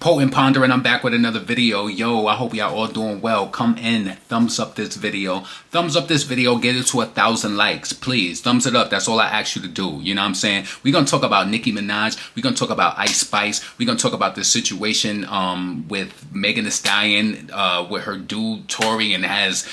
Potent Ponder, and I'm back with another video. Yo, I hope y'all all doing well. Come in, thumbs up this video. Thumbs up this video, get it to 1,000 likes. Please, thumbs it up. That's all I ask you to do. You know what I'm saying? We're going to talk about Nicki Minaj. We're going to talk about Ice Spice. We're going to talk about this situation with Megan Thee Stallion, with her dude Tory, and has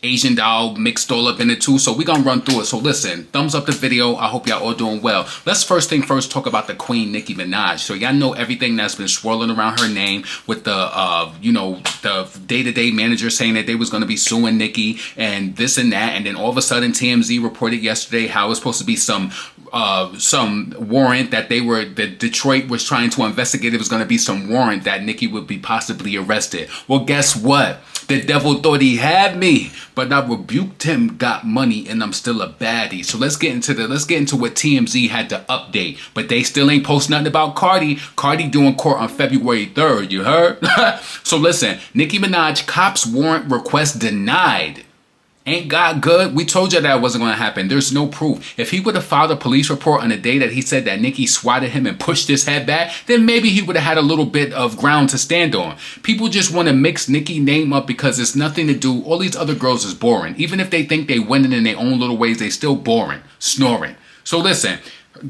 Asian doll mixed all up in it too. So we're gonna run through it. So listen, thumbs up the video. I hope y'all all doing well. Let's first thing first talk about the queen Nicki Minaj. So y'all know everything that's been swirling around her name with the you know, the day-to-day manager saying that they was gonna be suing Nicki and this and that, and then all of a sudden TMZ reported yesterday how it's supposed to be some warrant that Detroit was trying to investigate. It was going to be some warrant that Nicki would be possibly arrested. Well, guess what? The devil thought he had me, but I rebuked him, got money, and I'm still a baddie. So let's get into what TMZ had to update. But they still ain't post nothing about Cardi. Cardi doing court on February 3rd, you heard? So listen, Nicki Minaj cops warrant request denied. Ain't God good? We told you that wasn't going to happen. There's no proof. If he would have filed a police report on the day that he said that Nicki swatted him and pushed his head back, then maybe he would have had a little bit of ground to stand on. People just want to mix Nicki's name up because it's nothing to do. All these other girls is boring. Even if they think they winning in their own little ways, they still boring, snoring. So listen.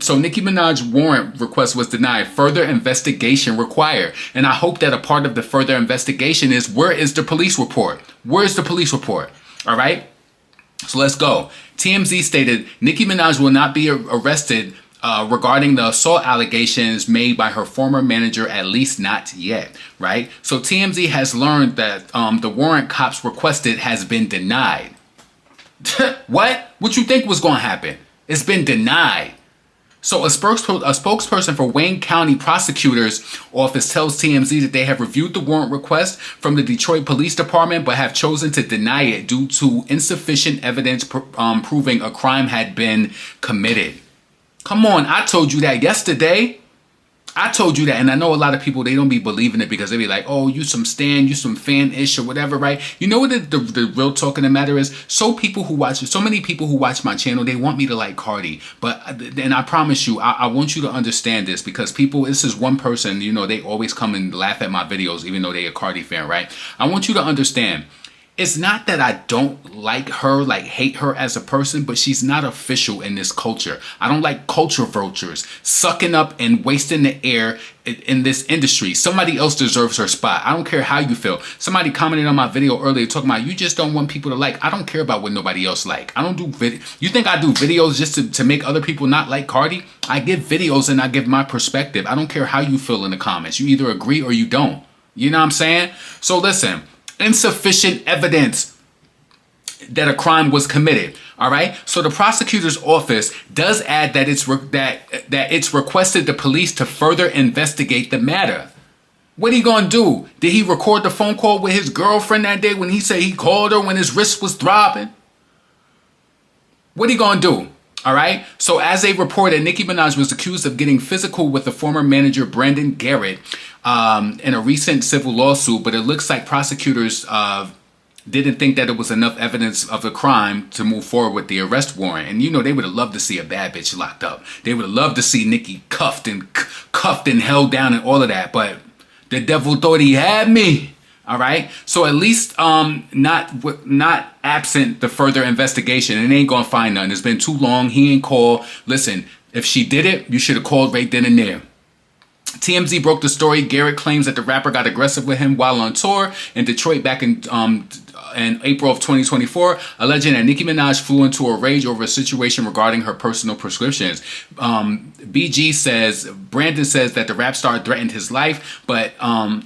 So Nicki Minaj warrant request was denied. Further investigation required. And I hope that a part of the further investigation is, where is the police report? Where's the police report? All right, so let's go. TMZ stated Nicki Minaj will not be arrested regarding the assault allegations made by her former manager, at least not yet, right? So TMZ has learned that the warrant cops requested has been denied. What? What you think was going to happen? It's been denied. So a spokesperson for Wayne County Prosecutor's Office tells TMZ that they have reviewed the warrant request from the Detroit Police Department but have chosen to deny it due to insufficient evidence proving a crime had been committed. Come on, I told you that yesterday. I told you that, and I know a lot of people, they don't be believing it because they be like, oh, you some stan, you some fan-ish or whatever, right? You know what the real talk of the matter is? So many people who watch my channel, they want me to like Cardi. And I promise you, I want you to understand this, because people, this is one person, you know, they always come and laugh at my videos even though they a Cardi fan, right? I want you to understand. It's not that I don't like her, like hate her as a person, but she's not official in this culture. I don't like culture vultures sucking up and wasting the air in this industry. Somebody else deserves her spot. I don't care how you feel. Somebody commented on my video earlier talking about, you just don't want people to like. I don't care about what nobody else like. I don't do You think I do videos just to make other people not like Cardi? I give videos and I give my perspective. I don't care how you feel in the comments. You either agree or you don't. You know what I'm saying? So listen. Insufficient evidence that a crime was committed. All right. So the prosecutor's office does add that it's requested the police to further investigate the matter. What he gonna do? Did he record the phone call with his girlfriend that day when he said he called her when his wrist was throbbing? What he gonna do? All right. So as they reported, Nicki Minaj was accused of getting physical with the former manager Brandon Garrett in a recent civil lawsuit, but it looks like prosecutors didn't think that it was enough evidence of a crime to move forward with the arrest warrant. And you know, they would have loved to see a bad bitch locked up. They would have loved to see Nicki cuffed and held down and all of that. But the devil thought he had me. All right. So at least not absent the further investigation. It ain't going to find nothing. It's been too long. He ain't called. Listen, if she did it, you should have called right then and there. TMZ broke the story. Garrett claims that the rapper got aggressive with him while on tour in Detroit back in April of 2024, alleging that Nicki Minaj flew into a rage over a situation regarding her personal prescriptions. BG says, Brandon says that the rap star threatened his life, but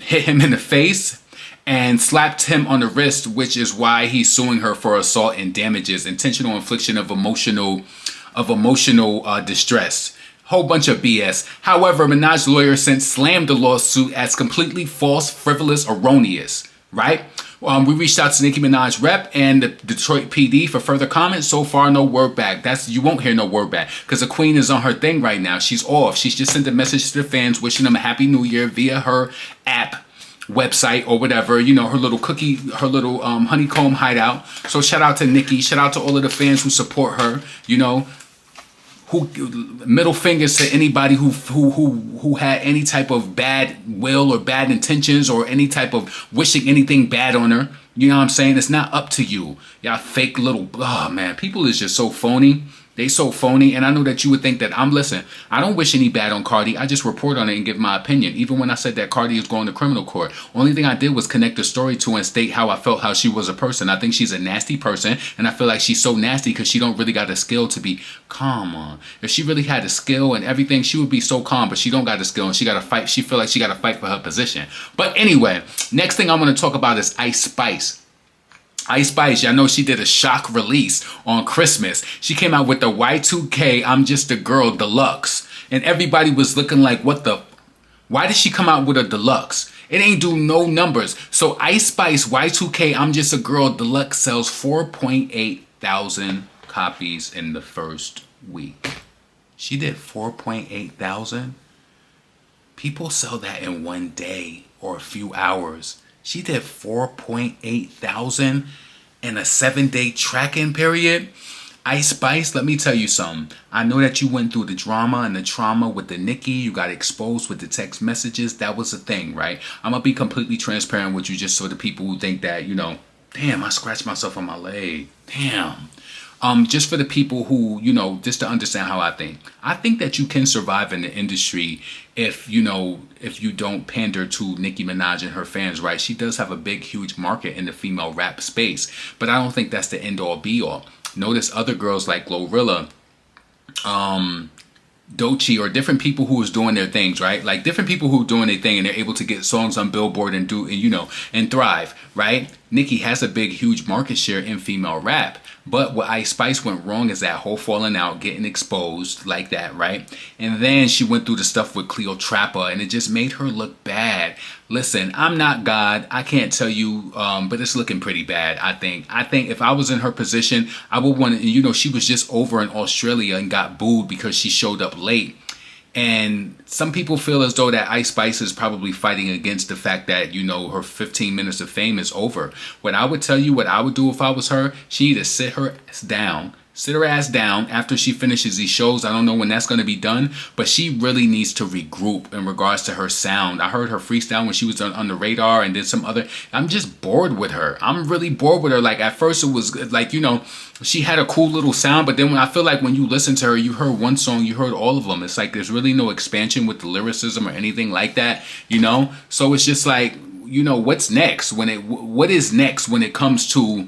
hit him in the face and slapped him on the wrist, which is why he's suing her for assault and damages, intentional infliction of emotional distress. Whole bunch of BS. However, Minaj's lawyer since slammed the lawsuit as completely false, frivolous, erroneous. Right? We reached out to Nicki Minaj rep and the Detroit PD for further comments. So far, no word back. You won't hear no word back because the queen is on her thing right now. She's off. She's just sent a message to the fans wishing them a happy new year via her app, website, or whatever, you know, her little honeycomb hideout. So shout out to Nicki. Shout out to all of the fans who support her, you know. who middle fingers to anybody who had any type of bad will or bad intentions or any type of wishing anything bad on her. You know what I'm saying? It's not up to you. Y'all fake little, oh man, people is just so phony. They so phony, and I know that you would think that listen, I don't wish any bad on Cardi. I just report on it and give my opinion. Even when I said that Cardi is going to criminal court, only thing I did was connect the story to and state how I felt, how she was a person. I think she's a nasty person, and I feel like she's so nasty because she don't really got the skill to be calm on. If she really had the skill and everything, she would be so calm, but she don't got the skill, and she got to fight. She feel like she got to fight for her position. But anyway, next thing I'm going to talk about is Ice Spice. Ice Spice, y'all know she did a shock release on Christmas. She came out with the Y2K I'm Just a Girl Deluxe. And everybody was looking like, what the? Why did she come out with a deluxe? It ain't do no numbers. So Ice Spice Y2K I'm Just a Girl Deluxe sells 4.8 thousand copies in the first week. She did 4.8 thousand. People sell that in one day or a few hours. She did 4.8 thousand in a 7-day tracking period. Ice Spice, let me tell you something. I know that you went through the drama and the trauma with the Nicki. You got exposed with the text messages. That was the thing, right? I'm going to be completely transparent with you just so the people who think that, you know, damn, I scratched myself on my leg. Damn. Just for the people who, you know, just to understand how I think. I think that you can survive in the industry if, you know, if you don't pander to Nicki Minaj and her fans, right? She does have a big, huge market in the female rap space, but I don't think that's the end all be all. Notice other girls like Glorilla, Doechii, or different people who is doing their things, right? Like different people who are doing their thing and they're able to get songs on Billboard and do, you know, and thrive, right? Nicki has a big, huge market share in female rap. But what Ice Spice went wrong is that whole falling out, getting exposed like that, right? And then she went through the stuff with Cleopatra and it just made her look bad. Listen, I'm not God. I can't tell you, but it's looking pretty bad, I think. I think if I was in her position, I would want to, you know, she was just over in Australia and got booed because she showed up late. And some people feel as though that Ice Spice is probably fighting against the fact that, you know, her 15 minutes of fame is over. What I would tell you, what I would do if I was her, she need to sit her ass down after she finishes these shows. I don't know when that's going to be done, but she really needs to regroup in regards to her sound. I heard her freestyle when she was on the radar and did some other. I'm just bored with her. I'm really bored with her. Like at first it was like, you know, she had a cool little sound, but then when I feel like when you listen to her, you heard one song, you heard all of them. It's like there's really no expansion with the lyricism or anything like that, you know? So it's just like, you know, what's next what is next when it comes to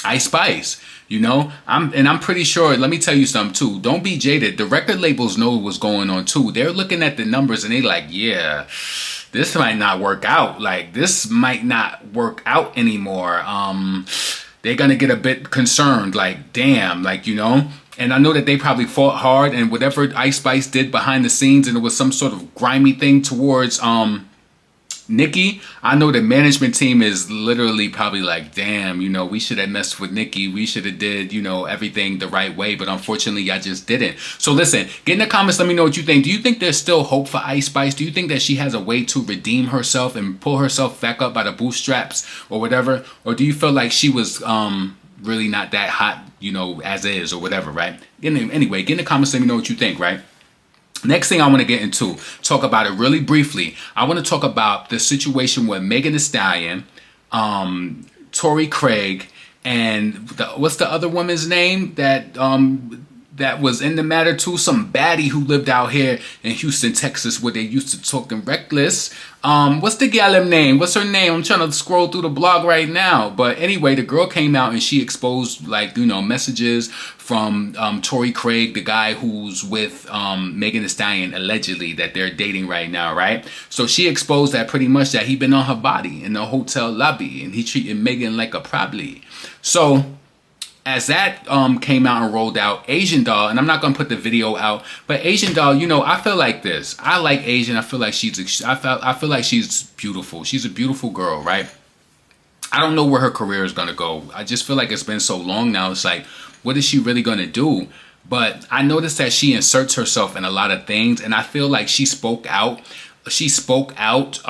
Ice Spice? You know, I'm pretty sure, let me tell you something too. Don't be jaded. The record labels know what's going on too. They're looking at the numbers and they like, yeah, this might not work out. Like this might not work out anymore. They're going to get a bit concerned, like, damn, like, you know. And I know that they probably fought hard and whatever Ice Spice did behind the scenes, and it was some sort of grimy thing towards Nicki. I know the management team is literally probably like, damn, you know, we should have messed with Nicki. We should have did, you know, everything the right way. But unfortunately, I just didn't. So listen, get in the comments. Let me know what you think. Do you think there's still hope for Ice Spice? Do you think that she has a way to redeem herself and pull herself back up by the bootstraps or whatever? Or do you feel like she was really not that hot, you know, as is or whatever, right? Anyway, get in the comments. Let me know what you think, right? Next thing I want to get into, talk about it really briefly. I want to talk about the situation with Megan Thee Stallion, Tory Craig, and what's the other woman's name that was in the matter too? Some baddie who lived out here in Houston, Texas, where they used to talking reckless. What's the gal name? What's her name? I'm trying to scroll through the blog right now. But anyway, the girl came out and she exposed, like, you know, messages from Tory Craig, the guy who's with Megan Thee Stallion, allegedly, that they're dating right now, right? So she exposed that pretty much that he been on her body in the hotel lobby and he treated Megan like a probably. So as that came out and rolled out, Asian Doll, and I'm not gonna put the video out, but Asian Doll, you know, I feel like this. I like Asian. I feel like I feel like she's beautiful. She's a beautiful girl, right? I don't know where her career is gonna go. I just feel like it's been so long now. It's like, what is she really gonna do? But I noticed that she inserts herself in a lot of things, and I feel like she spoke out. She spoke out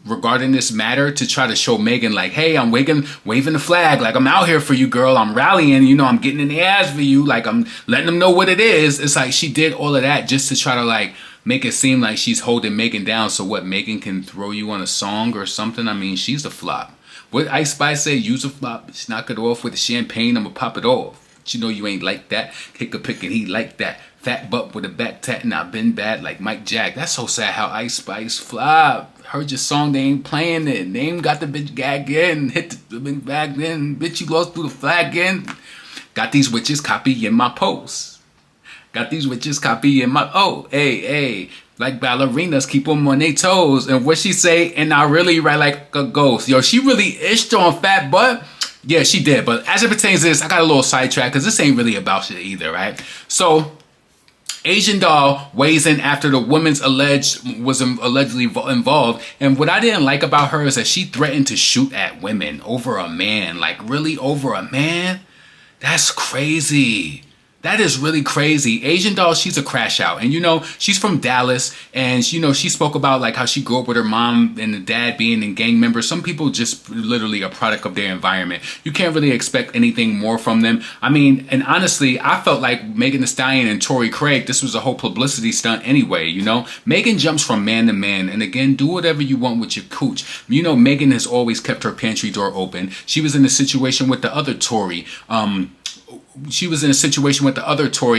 regarding this matter to try to show Megan like, hey, I'm waving the flag, like I'm out here for you, girl, I'm rallying, you know, I'm getting in the ass for you, like I'm letting them know what it is. It's like she did all of that just to try to like make it seem like she's holding Megan down, so what, Megan can throw you on a song or something? I mean, she's a flop. What Ice Spice say, use a flop, just knock it off with the champagne, I'ma pop it off. But you know you ain't like that. Kick a pick and he like that. Fat butt with a back tat and I been bad like Mike Jack. That's so sad how Ice Spice flop. Heard your song, they ain't playing it. They ain't got the bitch gagging. Hit the bitch back then. Bitch, you lost through the flag again. Got these witches copying my posts. Got these witches copying my, oh, hey. Like ballerinas, keep them on their toes. And what she say, and I really write like a ghost. Yo, she really ished on Fat Butt. Yeah, she did. But as it pertains to this, I got a little sidetracked because this ain't really about shit either, right? So, Asian Doll weighs in after the woman's allegedly involved. And what I didn't like about her is that she threatened to shoot at women over a man. Like, really, over a man? That's crazy. That is really crazy. Asian Doll, she's a crash out. And, you know, she's from Dallas. And, you know, she spoke about, like, how she grew up with her mom and the dad being in gang members. Some people just literally a product of their environment. You can't really expect anything more from them. I mean, and honestly, I felt like Megan Thee Stallion and Tory Craig, this was a whole publicity stunt anyway, you know? Megan jumps from man to man. And, again, do whatever you want with your cooch. You know, Megan has always kept her pantry door open. She was in a situation with the other Tory,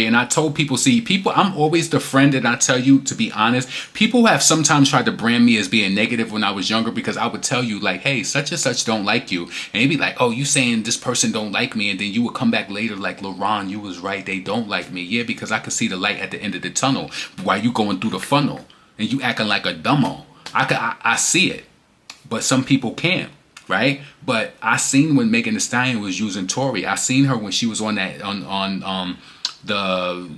and I told people, see, people, I'm always the friend, and I tell you, to be honest, people have sometimes tried to brand me as being negative when I was younger, because I would tell you, like, hey, such and such don't like you, and they'd be like, oh, you saying this person don't like me, and then you would come back later like, LaRon, you was right, they don't like me. Yeah, because I could see the light at the end of the tunnel while you going through the funnel, and you acting like a dumbo. I see it, but some people can't. Right, but I seen when Megan Thee Stallion was using Tory. I seen her when she was on that on the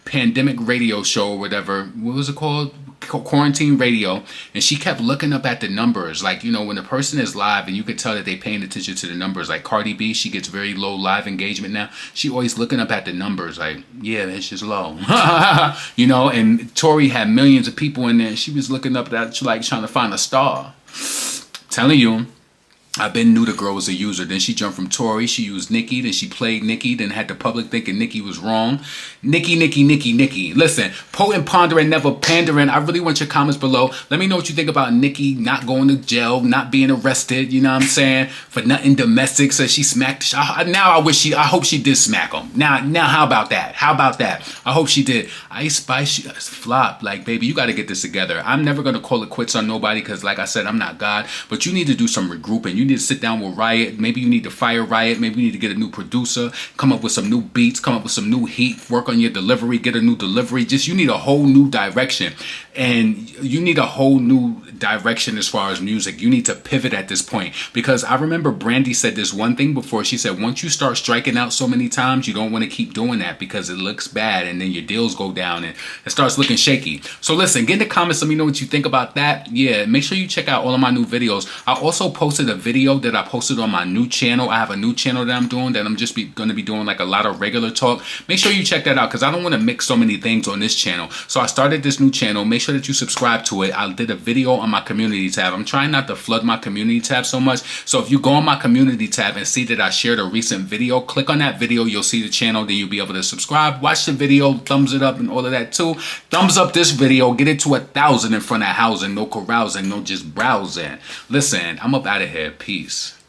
pandemic radio show or whatever. What was it called? Quarantine radio. And she kept looking up at the numbers. Like, you know, when a person is live and you could tell that they paying attention to the numbers. Like Cardi B, she gets very low live engagement now. She always looking up at the numbers. Like, yeah, it's just low. You know, and Tory had millions of people in there. She was looking up at, like, trying to find a star. Telling you. I been knew the girl was a user. Then she jumped from Tory. She used Nicki. Then she played Nicki. Then had the public thinking Nicki was wrong. Nicki. Listen, potent, pondering, never pandering. I really want your comments below. Let me know what you think about Nicki not going to jail, not being arrested. You know what I'm saying? For nothing domestic. So she smacked. Now I hope she did smack him. Now, how about that? I hope she did. Ice Spice flop. Like, baby, you got to get this together. I'm never going to call it quits on nobody because, like I said, I'm not God. But you need to do some regrouping. You need to sit down with Riot. Maybe you need to fire Riot. Maybe you need to get a new producer, come up with some new beats, come up with some new heat, work on your delivery, get a new delivery. Just, you need a whole new direction. And you need a whole new direction as far as music. You need to pivot at this point. Because I remember Brandy said this one thing before. She said, once you start striking out so many times, you don't want to keep doing that because it looks bad and then your deals go down and it starts looking shaky. So listen, get in the comments. Let me know what you think about that. Yeah, make sure you check out all of my new videos. I also posted a video that I posted on my new channel. I have a new channel that I'm doing that I'm just going to be doing like a lot of regular talk. Make sure you check that out because I don't want to mix so many things on this channel. So I started this new channel. Make sure that you subscribe to it. I did a video on my community tab. I'm trying not to flood my community tab so much. So if you go on my community tab and see that I shared a recent video, click on that video. You'll see the channel. Then you'll be able to subscribe, watch the video, thumbs it up and all of that too. Thumbs up this video. Get it to 1,000 in front of housing. No carousing. No just browsing. Listen, I'm up out of here. Peace.